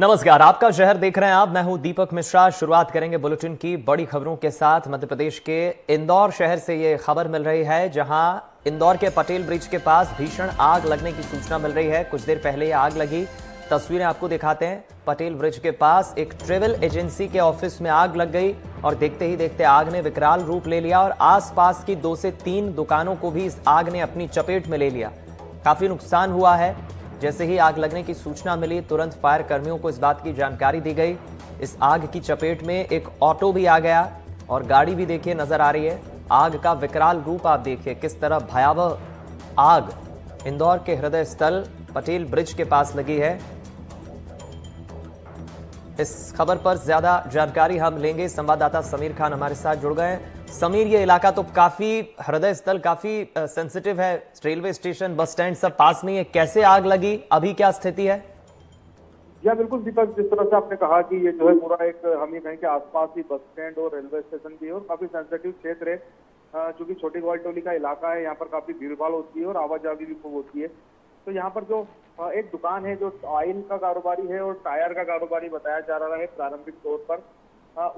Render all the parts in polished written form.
नमस्कार, आपका शहर देख रहे हैं आप। मैं हूं दीपक मिश्रा। शुरुआत करेंगे बुलेटिन की बड़ी खबरों के साथ। मध्य प्रदेश के इंदौर शहर से ये खबर मिल रही है, जहां इंदौर के पटेल ब्रिज के पास भीषण आग लगने की सूचना मिल रही है। कुछ देर पहले ये आग लगी, तस्वीरें आपको दिखाते हैं। पटेल ब्रिज के पास एक ट्रेवल एजेंसी के ऑफिस में आग लग गई और देखते ही देखते आग ने विकराल रूप ले लिया और आसपास की 2 से 3 दुकानों को भी इस आग ने अपनी चपेट में ले लिया। काफी नुकसान हुआ है। जैसे ही आग लगने की सूचना मिली, तुरंत फायर कर्मियों को इस बात की जानकारी दी गई। इस आग की चपेट में एक ऑटो भी आ गया और गाड़ी भी देखिए नजर आ रही है। आग का विकराल रूप आप देखिए, किस तरह भयावह आग इंदौर के हृदय स्थल पटेल ब्रिज के पास लगी है। इस खबर पर ज्यादा जानकारी हम लेंगे। संवाददाता समीर खान हमारे साथ जुड़ गए हैं। समीर, ये इलाका तो काफी हृदय स्थल, काफी सेंसिटिव है। रेलवे स्टेशन, बस स्टैंड सब पास में है। कैसे आग लगी, अभी क्या स्थिति है? या बिल्कुल दीपक, जिस तरह से आपने कहा कि ये जो है पूरा एक हम ये कहें कि आसपास ही बस स्टैंड और रेलवे स्टेशन भी है और काफी सेंसिटिव क्षेत्र है। चूंकि छोटी ग्वालटोली का इलाका है, यहाँ पर काफी भीड़ भाड़ होती है और आवाजाही भी खूब होती है। तो यहाँ पर जो एक दुकान है जो ऑयल का कारोबारी है और टायर का कारोबारी बताया जा रहा है प्रारंभिक तौर पर,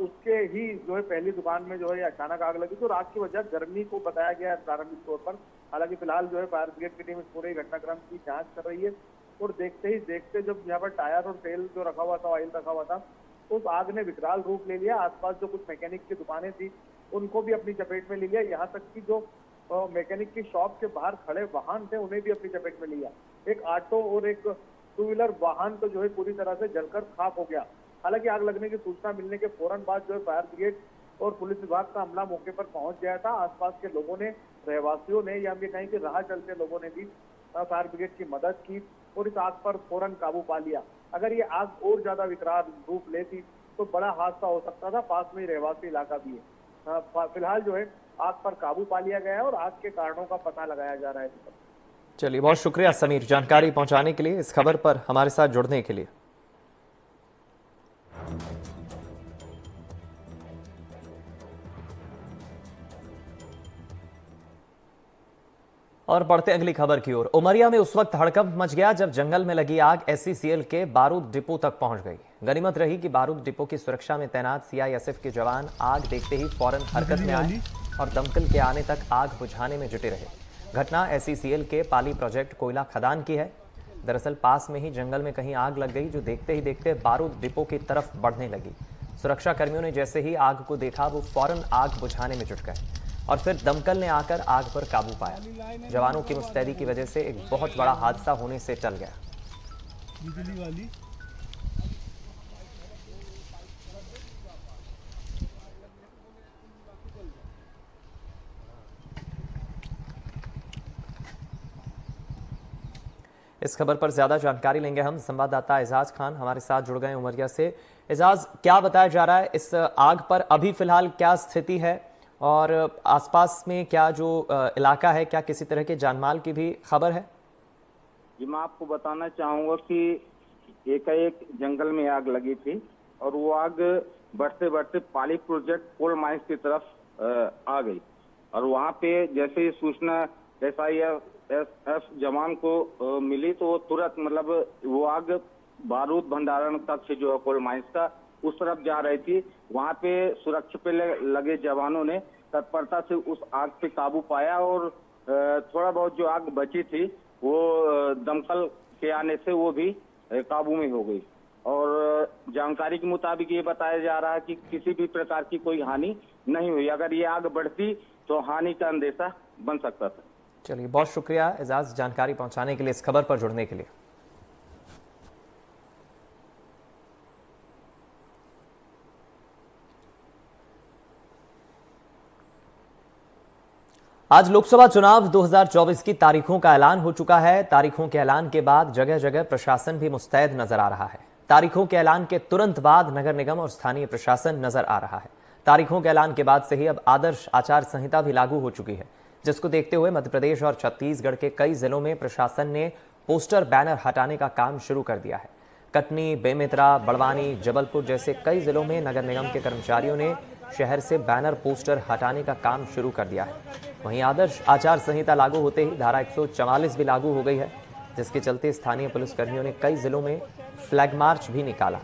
उसके ही जो है पहली दुकान में जो है अचानक आग लगी। तो आग की वजह गर्मी को बताया गया है प्रारंभिक तौर पर। हालांकि फिलहाल जो है फायर ब्रिगेड की टीम इस पूरे घटनाक्रम की जांच कर रही है और देखते ही देखते जब यहाँ पर टायर और तेल जो रखा हुआ था, ऑयल रखा हुआ था, उस आग ने विकराल रूप ले लिया। आसपास जो कुछ मैकेनिक की दुकानें थी उनको भी अपनी चपेट में ले लिया। यहाँ तक कि जो मैकेनिक की शॉप के बाहर खड़े वाहन थे उन्हें भी अपनी चपेट में लिया। एक ऑटो और एक 2 व्हीलर वाहन तो जो है पूरी तरह से जलकर खाक हो गया। हालांकि आग लगने की सूचना मिलने के फौरन बाद जो है फायर ब्रिगेड और पुलिस विभाग का अमला मौके पर पहुंच गया था। आसपास के लोगों ने, रहवासियों ने या हम ये कहें कि राह चलते लोगों ने भी फायर ब्रिगेड की मदद की और इस आग पर फौरन काबू पा लिया। अगर ये आग और ज्यादा विकराल रूप लेती तो बड़ा हादसा हो सकता था। पास में ही रहवासी इलाका भी है। फिलहाल जो है आग पर काबू पा लिया गया है और आग के कारणों का पता लगाया जा रहा है। चलिए, बहुत शुक्रिया समीर जानकारी पहुंचाने के लिए, इस खबर पर हमारे साथ जुड़ने के लिए। और बढ़ते अगली खबर की ओर। उमरिया में उस वक्त हड़कंप मच गया जब जंगल में लगी आग SCCL के बारूद डिपो तक पहुंच गई। गनीमत रही कि बारूद डिपो की सुरक्षा में तैनात CISF के जवान आग देखते ही फौरन हरकत में आए और दमकल के आने तक आग बुझाने में जुटे रहे। घटना SCCL के पाली प्रोजेक्ट कोयला खदान की है। दरअसल पास में ही जंगल में कहीं आग लग गई जो देखते ही देखते बारूद डिपो की तरफ बढ़ने लगी। सुरक्षा कर्मियों ने जैसे ही आग को देखा, वो फौरन आग बुझाने में जुट गए और फिर दमकल ने आकर आग पर काबू पाया। जवानों की मुस्तैदी की वजह से एक बहुत बड़ा हादसा होने से टल गया। इस खबर पर ज्यादा जानकारी लेंगे हम। संवाददाता एजाज खान हमारे साथ जुड़ गए उमरिया से। एजाज, क्या बताया जा रहा है इस आग पर? अभी फिलहाल क्या स्थिति है और आसपास में क्या जो इलाका है, क्या किसी तरह के जानमाल की भी खबर है? जी, मैं आपको बताना चाहूंगा कि एकाएक जंगल में आग लगी थी और वो आग बढ़ते बढ़ते पाली प्रोजेक्ट कोल माइंस की तरफ आ गई और वहां पे जैसे ही सूचना SISF जवान को मिली तो वो तुरंत, मतलब वो आग बारूद भंडारण कक्ष जो है कोल माइंस का, उस तरफ जा रही थी। वहां पे सुरक्षा पे लगे जवानों ने तत्परता से उस आग पे काबू पाया और थोड़ा बहुत जो आग बची थी वो दमकल के आने से वो भी काबू में हो गई। और जानकारी के मुताबिक ये बताया जा रहा है कि किसी भी प्रकार की कोई हानि नहीं हुई। अगर ये आग बढ़ती तो हानि का अंदेशा बन सकता था। चलिए, बहुत शुक्रिया एजाज जानकारी पहुंचाने के लिए, इस खबर पर जुड़ने के लिए। आज लोकसभा चुनाव 2024 की तारीखों का ऐलान हो चुका है। तारीखों के ऐलान के बाद जगह जगह प्रशासन भी मुस्तैद नजर आ रहा है। तारीखों के ऐलान के तुरंत बाद नगर निगम और स्थानीय प्रशासन नजर आ रहा है। तारीखों के ऐलान के बाद से ही अब आदर्श आचार संहिता भी लागू हो चुकी है, जिसको देखते हुए मध्य प्रदेश और छत्तीसगढ़ के कई जिलों में प्रशासन ने पोस्टर बैनर हटाने का काम शुरू कर दिया है। कटनी, बेमेतरा, बड़वानी, जबलपुर जैसे कई जिलों में नगर निगम के कर्मचारियों ने शहर से बैनर पोस्टर हटाने का काम शुरू कर दिया है। वहीं आदर्श आचार संहिता लागू होते ही धारा 144 भी लागू हो गई है। जिसके चलते स्थानीय पुलिसकर्मियों ने कई जिलों में फ्लैग मार्च भी निकाला।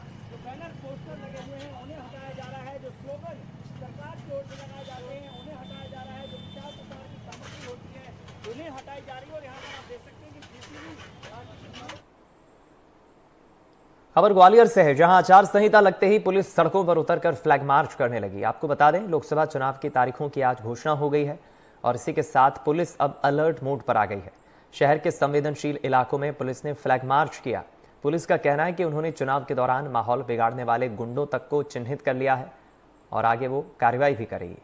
खबर ग्वालियर से है, जहां आचार संहिता लगते ही पुलिस सड़कों पर उतरकर फ्लैग मार्च करने लगी। आपको बता दें, लोकसभा चुनाव की तारीखों की आज घोषणा हो गई है और इसी के साथ पुलिस अब अलर्ट मोड पर आ गई है। शहर के संवेदनशील इलाकों में पुलिस ने फ्लैग मार्च किया। पुलिस का कहना है कि उन्होंने चुनाव के दौरान माहौल बिगाड़ने वाले गुंडों तक को चिन्हित कर लिया है और आगे वो कार्रवाई भी करेगी।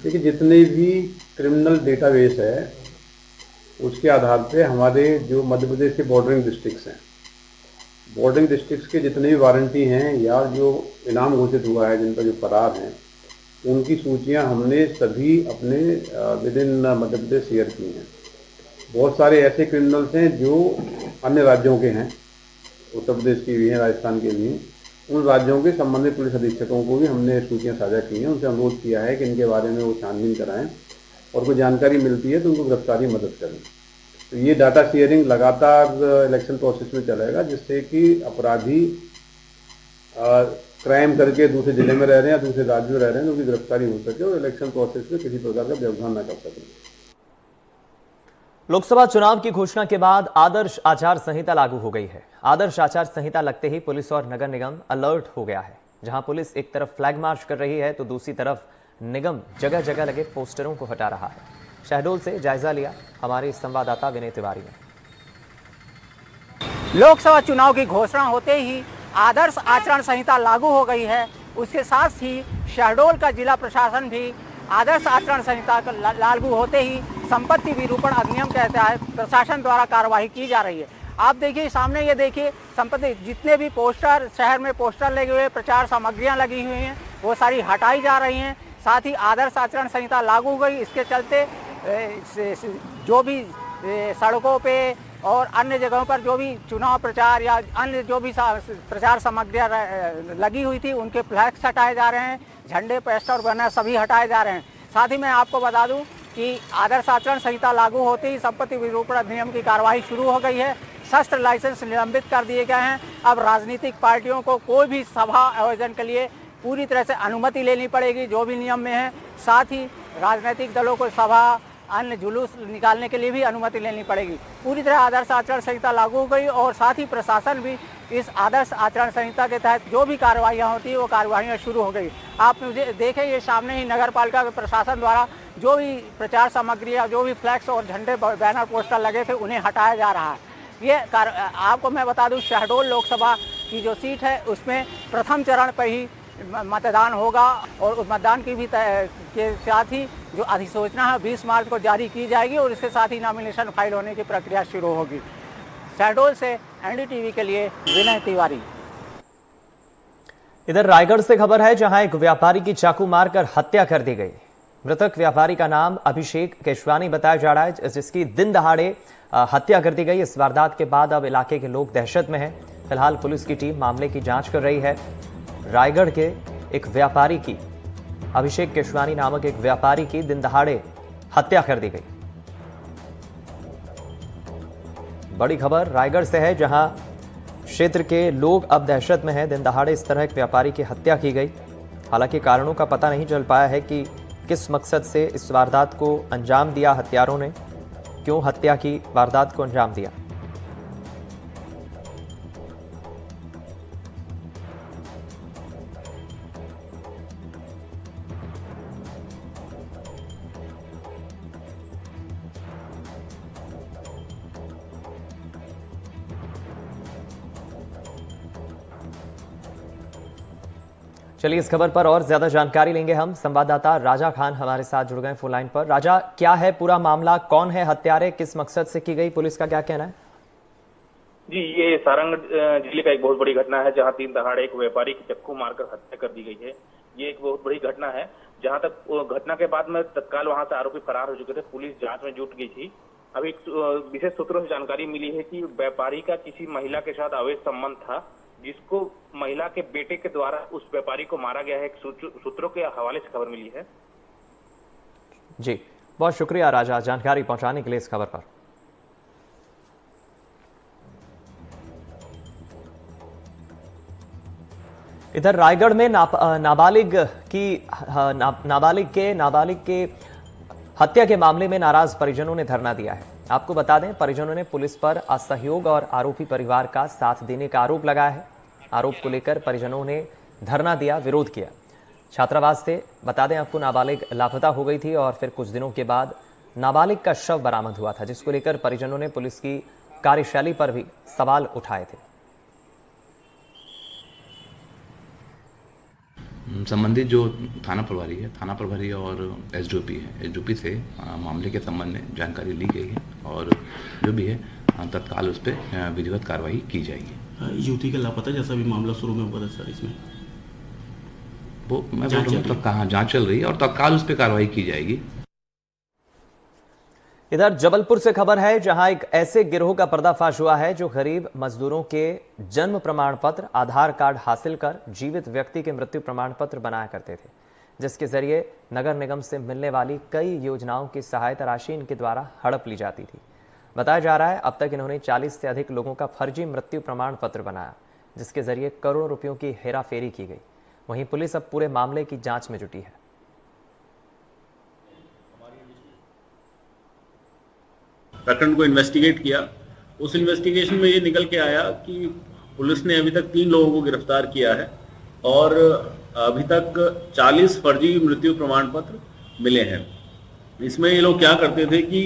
देखिए, जितने भी क्रिमिनल डेटाबेस है उसके आधार पे हमारे जो मध्य प्रदेश के बॉर्डरिंग डिस्ट्रिक्ट्स हैं, बॉर्डरिंग डिस्ट्रिक्ट्स के जितने भी वारंटी हैं या जो इनाम घोषित हुआ है, जिन पर जो फरार हैं, उनकी सूचियां हमने सभी अपने with in Madhya Pradesh share की हैं। बहुत सारे ऐसे क्रिमिनल्स हैं जो अन्य राज्यों के हैं, उत्तर प्रदेश के भी हैं, राजस्थान के भी हैं। उन राज्यों के संबंधित पुलिस अधीक्षकों को भी हमने सूचियां साझा की हैं। उनसे अनुरोध किया है कि इनके बारे में वो छानबीन कराएं और कोई जानकारी मिलती है तो उनको गिरफ्तारी मदद करें। तो ये डाटा शेयरिंग लगातार इलेक्शन प्रोसेस में चलेगा, जिससे कि अपराधी क्राइम करके दूसरे जिले में रह रहे हैं या दूसरे राज्य में रह रहे हैं, उनकी गिरफ्तारी हो सके और इलेक्शन प्रोसेस में किसी प्रकार का व्यवधान न कर सकें। लोकसभा चुनाव की घोषणा के बाद आदर्श आचार संहिता लागू हो गई है। आदर्श आचार संहिता लगते ही पुलिस और नगर निगम अलर्ट हो गया है। जहां पुलिस एक तरफ फ्लैग मार्च कर रही है तो दूसरी तरफ निगम जगह जगह लगे पोस्टरों को हटा रहा है। शहडोल से जायजा लिया हमारे संवाददाता विनय तिवारी ने। लोकसभा चुनाव की घोषणा होते ही आदर्श आचरण संहिता लागू हो गई है। उसके साथ ही शहडोल का जिला प्रशासन भी आदर्श आचरण संहिता लागू होते ही संपत्ति विरूपण अधिनियम के तहत प्रशासन द्वारा कार्रवाई की जा रही है। आप देखिए सामने, ये देखिए संपत्ति, जितने भी पोस्टर शहर में पोस्टर लगे हुए, प्रचार सामग्रियां लगी हुई हैं, वो सारी हटाई जा रही हैं। साथ ही आदर्श आचरण संहिता लागू हो गई, इसके चलते जो भी सड़कों पे और अन्य जगहों पर जो भी चुनाव प्रचार या अन्य जो भी प्रचार सामग्रियां लगी हुई थी, उनके फ्लैक्स हटाए जा रहे हैं, झंडे, पोस्टर, बैनर सभी हटाए जा रहे हैं। साथ ही मैं आपको बता दूं कि आदर्श आचरण संहिता लागू होते ही संपत्ति विरूपण अधिनियम की कार्रवाई शुरू हो गई है। शस्त्र लाइसेंस निलंबित कर दिए गए हैं। अब राजनीतिक पार्टियों को कोई भी सभा आयोजन के लिए पूरी तरह से अनुमति लेनी पड़ेगी, जो भी नियम में है। साथ ही राजनीतिक दलों को सभा, अन्य जुलूस निकालने के लिए भी अनुमति लेनी पड़ेगी। पूरी तरह आदर्श आचरण संहिता लागू हो गई और साथ ही प्रशासन भी इस आदर्श आचरण संहिता के तहत जो भी कार्रवाइयाँ होती है वो कार्रवाइयाँ शुरू हो गई। आप मुझे देखें, ये सामने ही नगर पालिका के प्रशासन द्वारा जो भी प्रचार सामग्री या जो भी फ्लैक्स और झंडे, बैनर, पोस्टर लगे थे, उन्हें हटाया जा रहा है। ये आपको मैं बता दूं, शहडोल लोकसभा की जो सीट है उसमें प्रथम चरण पर ही मतदान होगा और उस मतदान की भी के साथ ही जो अधिसूचना है 20 मार्च को जारी की जाएगी और इसके साथ ही नॉमिनेशन फाइल होने की प्रक्रिया शुरू होगी। शहडोल से एनडीटीवी के लिए विनय तिवारी। इधर रायगढ़ से खबर है, जहां एक व्यापारी की चाकू मारकर हत्या कर दी गई। मृतक व्यापारी का नाम अभिषेक केशवानी बताया जा रहा है, जिसकी दिन दहाड़े हत्या कर दी गई। इस वारदात के बाद अब इलाके के लोग दहशत में हैं। फिलहाल पुलिस की टीम मामले की जांच कर रही है। रायगढ़ के एक व्यापारी की, अभिषेक केशवानी नामक एक व्यापारी की दिन दहाड़े हत्या कर दी गई। बड़ी खबर रायगढ़ से है, जहां क्षेत्र के लोग अब दहशत में हैं। दिन दहाड़े इस तरह एक व्यापारी की हत्या की गई। हालांकि कारणों का पता नहीं चल पाया है कि किस मकसद से इस वारदात को अंजाम दिया हत्यारों ने, क्यों हत्या की, वारदात को अंजाम दिया। चलिए इस खबर पर और ज्यादा जानकारी लेंगे हम। संवाददाता राजा खान हमारे साथ जुड़ गए फोन लाइन पर। राजा, क्या है पूरा मामला, कौन है हत्यारे, किस मकसद से की गई, पुलिस का क्या कहना है? जी, ये सारंग जिले का एक बहुत बड़ी घटना है, जहां दिन दहाड़े एक व्यापारी की चक्कू मारकर हत्या कर दी गई है। ये एक बहुत बड़ी घटना है। जहां तक घटना के बाद में तत्काल वहां से आरोपी फरार हो चुके थे, पुलिस जांच में जुट गई थी। अभी विशेष सूत्रों से जानकारी मिली है कि व्यापारी का किसी महिला के साथ अवैध संबंध था, जिसको महिला के बेटे के द्वारा उस व्यापारी को मारा गया है। एक सूत्रों के हवाले से खबर मिली है। जी, बहुत शुक्रिया राजा जानकारी पहुंचाने के लिए इस खबर पर। इधर रायगढ़ में नाबालिग के हत्या के मामले में नाराज परिजनों ने धरना दिया है। आपको बता दें, परिजनों ने पुलिस पर असहयोग और आरोपी परिवार का साथ देने का आरोप लगाया है। आरोप को लेकर परिजनों ने धरना दिया, विरोध किया। छात्रावास से बता दें आपको, नाबालिग लापता हो गई थी और फिर कुछ दिनों के बाद नाबालिग का शव बरामद हुआ था, जिसको लेकर परिजनों ने पुलिस की कार्यशैली पर भी सवाल उठाए थे। संबंधित जो थाना प्रभारी और एसडीओपी से मामले के संबंध में जानकारी ली गई है और जो भी है तत्काल उस पर विधिवत कार्रवाई की जाएगी। युवती का लापता जैसा भी मामला शुरू में हुआ था सर, इसमें वो मैं बोल रहा हूँ तब कहाँ जांच चल रही है और तत्काल उस पर कार्रवाई की जाएगी। इधर जबलपुर से खबर है, जहां एक ऐसे गिरोह का पर्दाफाश हुआ है जो गरीब मजदूरों के जन्म प्रमाण पत्र, आधार कार्ड हासिल कर जीवित व्यक्ति के मृत्यु प्रमाण पत्र बनाया करते थे, जिसके जरिए नगर निगम से मिलने वाली कई योजनाओं की सहायता राशि इनके द्वारा हड़प ली जाती थी। बताया जा रहा है अब तक इन्होंने 40 से अधिक लोगों का फर्जी मृत्यु प्रमाण पत्र बनाया, जिसके जरिए करोड़ों रुपयों की हेराफेरी की गई। वहीं पुलिस अब पूरे मामले की जांच में जुटी है। प्रकरण को इन्वेस्टिगेट किया। उस इन्वेस्टिगेशन में ये निकल के आया कि पुलिस ने अभी तक 3 लोगों को गिरफ्तार किया है और अभी तक 40 फर्जी मृत्यु प्रमाण पत्र मिले हैं। इसमें ये लोग क्या करते थे कि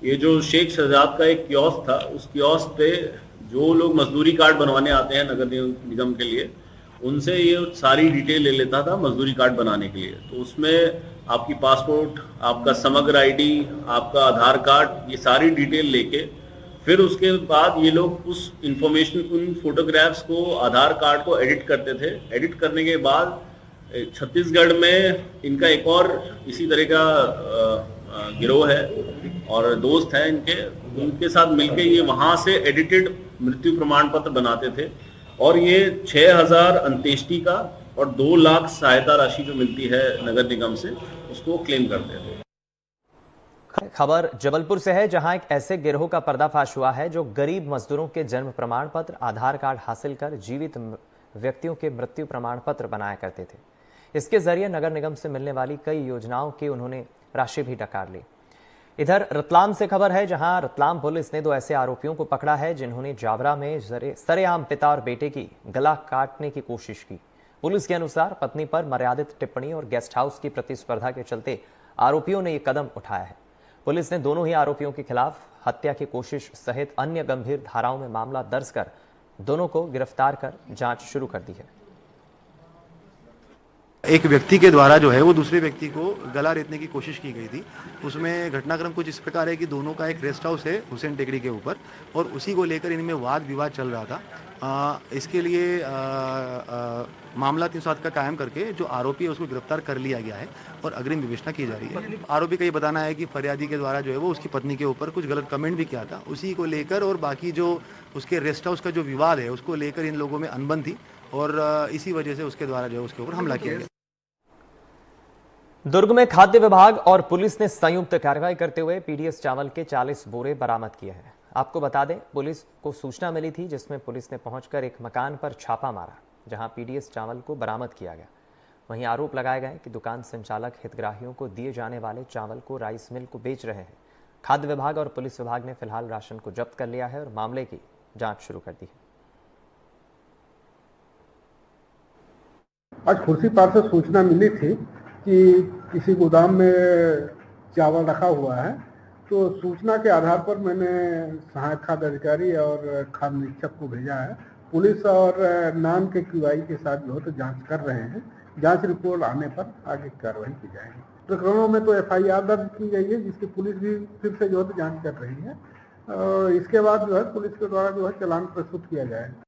ये जो शेख शहजाद का एक कियोस्क था, उस कियोस्क पे जो लोग मजदूरी कार्ड बनवाने आते हैं नगर निगम के लिए, उनसे ये सारी डिटेल ले लेता था मजदूरी कार्ड बनाने के लिए। तो उसमें आपकी पासपोर्ट, आपका समग्र आईडी, आपका आधार कार्ड, ये सारी डिटेल लेके फिर उसके बाद ये लोग उस इंफॉर्मेशन, उन फोटोग्राफ्स को, आधार कार्ड को एडिट करते थे। एडिट करने के बाद छत्तीसगढ़ में इनका एक और इसी तरह का गिरोह है और दोस्त हैं इनके, उनके साथ मिलके ये वहां से एडिटेड मृत्यु प्रमाण पत्र बनाते थे और ये 6,000 अंत्येष्टि का और 2 लाख सहायता राशि जो मिलती है नगर निगम से, उसको क्लेम करते थे। खबर जबलपुर से है, जहां एक ऐसे गिरोह का पर्दाफाश हुआ है जो गरीब मजदूरों के जन्म प्रमाण पत्र, आधार कार्ड हासिल कर जीवित व्यक्तियों के मृत्यु प्रमाण पत्र बनाया करते थे। इसके जरिए नगर निगम से मिलने वाली कई योजनाओं की उन्होंने राशि भी डकार ली। इधर रतलाम से खबर है, जहां रतलाम पुलिस ने 2 ऐसे आरोपियों को पकड़ा है जिन्होंने जावरा में सरेआम पिता और बेटे की गला काटने की कोशिश की। पुलिस के अनुसार पत्नी पर मर्यादित टिप्पणी और गेस्ट हाउस की प्रतिस्पर्धा के चलते आरोपियों ने यह कदम उठाया है। पुलिस ने दोनों ही आरोपियों के खिलाफ हत्या की कोशिश सहित अन्य गंभीर धाराओं में मामला दर्ज कर दोनों को गिरफ्तार कर जांच शुरू कर दी है। एक व्यक्ति के द्वारा जो है वो दूसरे व्यक्ति को गला रेतने की कोशिश की गई थी। उसमें घटनाक्रम कुछ इस प्रकार है कि दोनों का एक रेस्ट हाउस है हुसैन टेकड़ी के ऊपर और उसी को लेकर इनमें वाद विवाद चल रहा था। इसके लिए मामला 307 का कायम करके जो आरोपी है उसको गिरफ्तार कर लिया गया है और अग्रिम विवेचना की जा रही है। आरोपी का ये बताना है कि फरियादी के द्वारा जो है वो उसकी पत्नी के ऊपर कुछ गलत कमेंट भी किया था, उसी को लेकर और बाकी जो उसके रेस्ट हाउस का जो विवाद है उसको लेकर इन लोगों में अनबन थी और इसी वजह से उसके द्वारा जो है उसके ऊपर हमला किया गया। दुर्ग में खाद्य विभाग और पुलिस ने संयुक्त कार्रवाई करते हुए पीडीएस चावल के 40 बोरे बरामद किए हैं। आपको बता दें, पुलिस को सूचना मिली थी जिसमें पुलिस ने पहुंचकर एक मकान पर छापा मारा जहां पीडीएस चावल को बरामद किया गया। वहीं आरोप लगाए गए कि दुकान संचालक हितग्राहियों को दिए जाने वाले चावल को राइस मिल को बेच रहे हैं। खाद्य विभाग और पुलिस विभाग ने फिलहाल राशन को जब्त कर लिया है और मामले की जांच शुरू कर दी है। आज खुर्सीपार से सूचना मिली थी कि किसी गोदाम में चावल रखा हुआ है, तो सूचना के आधार पर मैंने सहायक खाद्य अधिकारी और खाद्य निरीक्षक को भेजा है। पुलिस और नाम के क्यूआई के साथ जो है तो जांच कर रहे हैं। जांच रिपोर्ट आने पर आगे कार्रवाई की जाएगी। प्रकरणों में तो एफआईआर दर्ज की गई है, जिसकी पुलिस भी फिर से जो है तो जाँच कर रही है और इसके बाद जो है पुलिस के द्वारा जो है चालान प्रस्तुत किया जाएगा।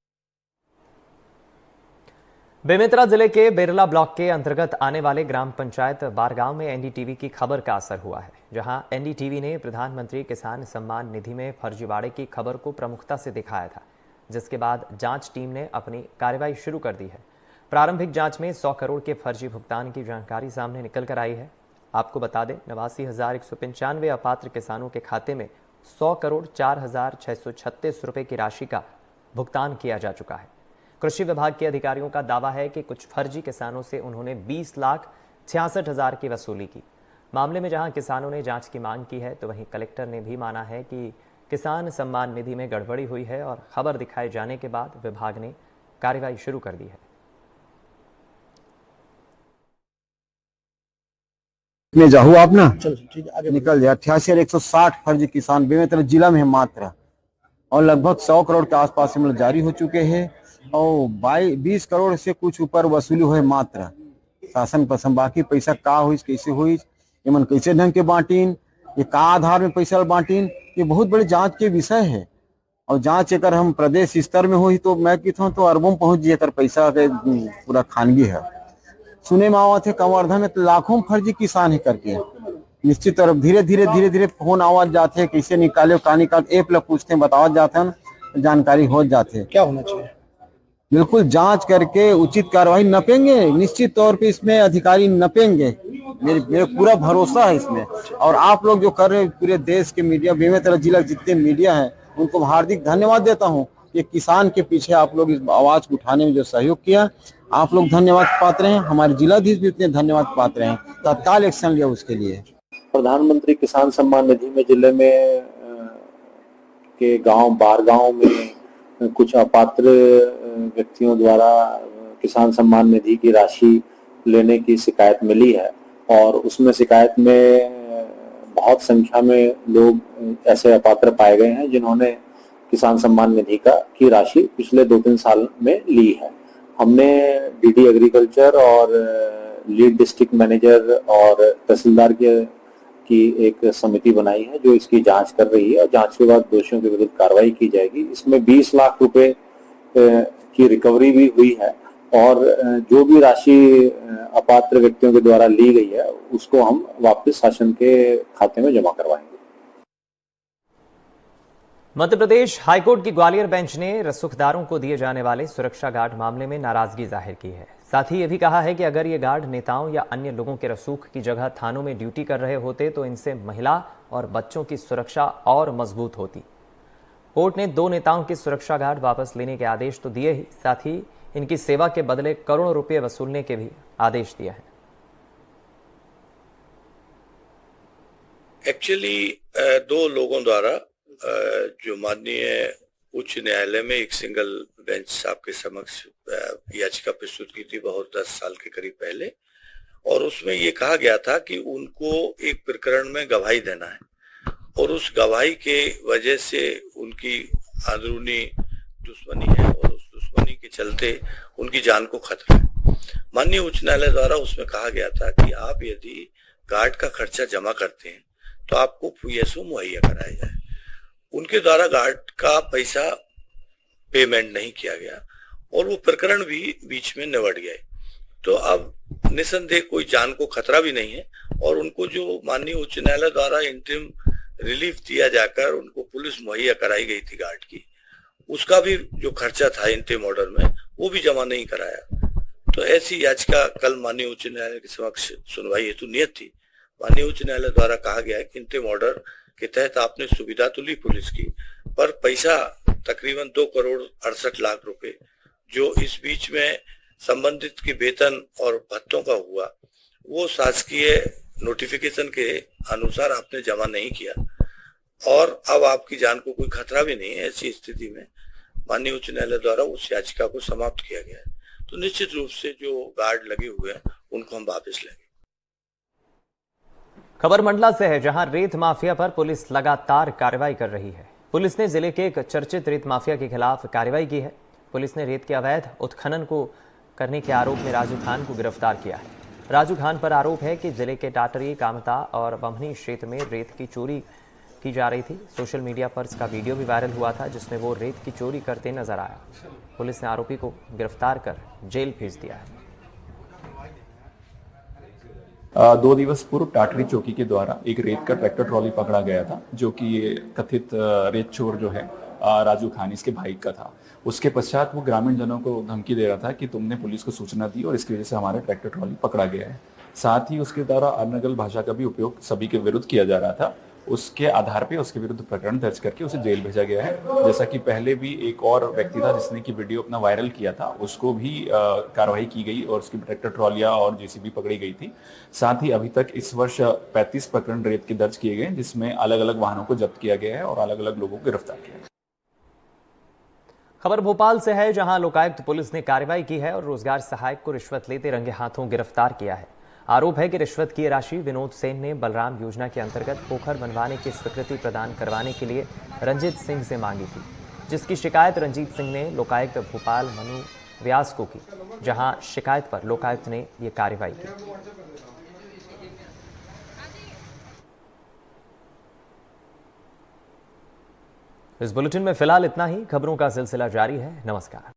बेमेतरा जिले के बेरला ब्लॉक के अंतर्गत आने वाले ग्राम पंचायत बारगांव में एनडीटीवी की खबर का असर हुआ है, जहां एनडीटीवी ने प्रधानमंत्री किसान सम्मान निधि में फर्जीवाड़े की खबर को प्रमुखता से दिखाया था, जिसके बाद जांच टीम ने अपनी कार्रवाई शुरू कर दी है। प्रारंभिक जांच में 100 करोड़ के फर्जी भुगतान की जानकारी सामने निकल कर आई है। आपको बता दें 89,195 अपात्र किसानों के खाते में 100,04,636 रुपए की राशि का भुगतान किया जा चुका है। कृषि विभाग के अधिकारियों का दावा है कि कुछ फर्जी किसानों से उन्होंने 20,66,000 की वसूली की। मामले में जहां किसानों ने जांच की मांग की है, तो वहीं कलेक्टर ने भी माना है कि किसान सम्मान निधि में गड़बड़ी हुई है और खबर दिखाए जाने के बाद विभाग ने कार्रवाई शुरू कर दी है। में जाओ आप ना, ठीक है, आगे निकल जाए। 88,160 फर्जी किसान बेमेतलब जिला में है मात्र, और लगभग 100 करोड़ के आसपास मतलब जारी हो चुके हैं, और 20 करोड़ से कुछ ऊपर वसूली हुए मात्र शासन पसंद। बाकी पैसा का हुई, कैसे हुई, एमन कैसे ढंग के बांटीन, ये का आधार में पैसा बांटीन, ये बहुत बड़े जांच के विषय है। और जांच अगर हम प्रदेश स्तर में हुई तो मैं कहता हूँ तो अरबों पहुंच जाए, कर पैसा के पूरा खानगी है। सुने में आवा थे कवर्धा में तो लाखों फर्जी किसान है करके, निश्चित तौर धीरे धीरे फोन आवाज जाते हैं, कैसे निकाले का निकाल ऐप लोग पूछते हैं, बतावा जाते हैं, जानकारी हो जाते हैं। क्या होना चाहिए? बिल्कुल जांच करके उचित कार्रवाई नपेंगे, निश्चित तौर पे इसमें अधिकारी नपेंगे, मेरे पूरा भरोसा है इसमें। और आप लोग जो कर रहे हैं पूरे देश के मीडिया, बेमेतरा जिला जितने मीडिया हैं उनको हार्दिक धन्यवाद देता हूं कि किसान के पीछे आप लोग इस आवाज को उठाने में जो सहयोग किया, आप लोग धन्यवाद पात्र हैं। हमारे जिलाधीश भी उतने धन्यवाद पात्र हैं, तत्काल एक्शन लिया उसके लिए। प्रधानमंत्री किसान सम्मान निधि में जिले में के गांव बारगांव में कुछ अपात्र व्यक्तियों द्वारा किसान सम्मान निधि की राशि लेने की शिकायत मिली है, और उसमें शिकायत में बहुत संख्या में लोग ऐसे अपात्र पाए गए हैं जिन्होंने किसान सम्मान निधि की राशि पिछले 2-3 साल में ली है। हमने डीडी एग्रीकल्चर और लीड डिस्ट्रिक्ट मैनेजर और तहसीलदार की एक समिति बनाई है जो इसकी जांच कर रही है, और जांच के बाद दोषियों के विरुद्ध कार्रवाई की जाएगी। इसमें 20 लाख रुपए की रिकवरी भी हुई है, और जो भी राशि अपात्र व्यक्तियों के द्वारा ली गई है उसको हम वापस शासन के खाते में जमा करवाएंगे। मध्य प्रदेश हाईकोर्ट की ग्वालियर बेंच ने रसूखदारों को दिए जाने वाले सुरक्षा गार्ड मामले में नाराजगी जाहिर की है। साथ ही ये भी कहा है कि अगर ये गार्ड नेताओं या अन्य लोगों के रसूख की जगह थानों में ड्यूटी कर रहे होते तो इनसे महिला और बच्चों की सुरक्षा और मजबूत होती। कोर्ट ने 2 नेताओं की सुरक्षा गार्ड वापस लेने के आदेश तो दिए ही, साथ ही इनकी सेवा के बदले करोड़ों रुपए वसूलने के भी आदेश दिया है। एक्चुअली 2 लोगों द्वारा जो माननीय उच्च न्यायालय में एक सिंगल बेंच साहब के समक्ष याचिका प्रस्तुत की थी बहुत 10 साल के करीब पहले, और उसमें ये कहा गया था कि उनको एक प्रकरण में गवाही देना है, और उस गवाही के वजह से उनकी अंदरूनी दुश्मनी है, और उस दुश्मनी के चलते उनकी जान को खतरा है। माननीय उच्च न्यायालय द्वारा उसमें कहा गया था कि आप यदि गार्ड का खर्चा जमा करते हैं तो आपको PSO मुहैया कराया जाए। उनके द्वारा गार्ड का पैसा पेमेंट नहीं किया गया, और वो प्रकरण भी बीच में निबट गए। तो अब निसंदेह कोई जान को खतरा भी नहीं है, और उनको जो माननीय उच्च न्यायालय द्वारा इंटरिम रिलीफ दिया जाकर उनको पुलिस मुहैया कराई गई थी गार्ड की, उसका भी जो खर्चा था इंटरिम ऑर्डर में वो भी जमा नहीं कराया। तो ऐसी याचिका कल माननीय उच्च न्यायालय के समक्ष सुनवाई हेतु नियत थी। माननीय उच्च न्यायालय द्वारा कहा गया है कि इंटरिम ऑर्डर के तहत आपने सुविधा तो ली पुलिस की, पर पैसा तकरीबन 2 करोड़ 68 लाख रुपए जो इस बीच में संबंधित की वेतन और भत्तों का हुआ, वो शासकीय नोटिफिकेशन के अनुसार आपने जमा नहीं किया, और अब आपकी जान को कोई खतरा भी नहीं है। ऐसी स्थिति में माननीय उच्च न्यायालय द्वारा उस याचिका को समाप्त किया गया है। तो निश्चित रूप से जो गार्ड लगे हुए हैं उनको हम वापस लेंगे। खबर मंडला से है, जहां रेत माफिया पर पुलिस लगातार कार्रवाई कर रही है। पुलिस ने जिले के एक चर्चित रेत माफिया के खिलाफ कार्रवाई की है। पुलिस ने रेत के अवैध उत्खनन को करने के आरोप में राजू खान को गिरफ्तार किया है। राजू खान पर आरोप है कि जिले के टाटरी, कामता और बमनी क्षेत्र में रेत की चोरी की जा रही थी। सोशल मीडिया पर इसका वीडियो भी वायरल हुआ था जिसमें वो रेत की चोरी करते नजर आया। पुलिस ने आरोपी को गिरफ्तार कर जेल भेज दिया है। 2 दिवस पूर्व टाटरी चौकी के द्वारा एक रेत का ट्रैक्टर ट्रॉली पकड़ा गया था, जो कि कथित रेत चोर जो है राजू खान इसके भाई का था। उसके पश्चात वो ग्रामीण जनों को धमकी दे रहा था कि तुमने पुलिस को सूचना दी और इसकी वजह से हमारा ट्रैक्टर ट्रॉली पकड़ा गया है। साथ ही उसके द्वारा अनर्गल भाषा का भी उपयोग सभी के विरुद्ध किया जा रहा था। उसके आधार पे उसके विरुद्ध प्रकरण दर्ज करके उसे जेल भेजा गया है। जैसा कि पहले भी एक और व्यक्ति था जिसने की वीडियो अपना वायरल किया था, उसको भी कार्रवाई की गई और उसकी ट्रैक्टर ट्रॉलियां और जेसीबी पकड़ी गई थी। साथ ही अभी तक इस वर्ष 35 प्रकरण रेत के दर्ज किए गए, जिसमें अलग अलग वाहनों को जब्त किया गया है और अलग अलग लोगों को गिरफ्तार किया है। खबर भोपाल से है, जहां लोकायुक्त पुलिस ने कार्रवाई की है और रोजगार सहायक को रिश्वत लेते रंगे हाथों गिरफ्तार किया है। आरोप है कि रिश्वत की राशि विनोद सेन ने बलराम योजना के अंतर्गत पोखर बनवाने की स्वीकृति प्रदान करवाने के लिए रंजीत सिंह से मांगी थी, जिसकी शिकायत रंजीत सिंह ने लोकायुक्त भोपाल मनु व्यास को की, जहां शिकायत पर लोकायुक्त ने यह कार्रवाई की। इस बुलेटिन में फिलहाल इतना ही। खबरों का सिलसिला जारी है। नमस्कार।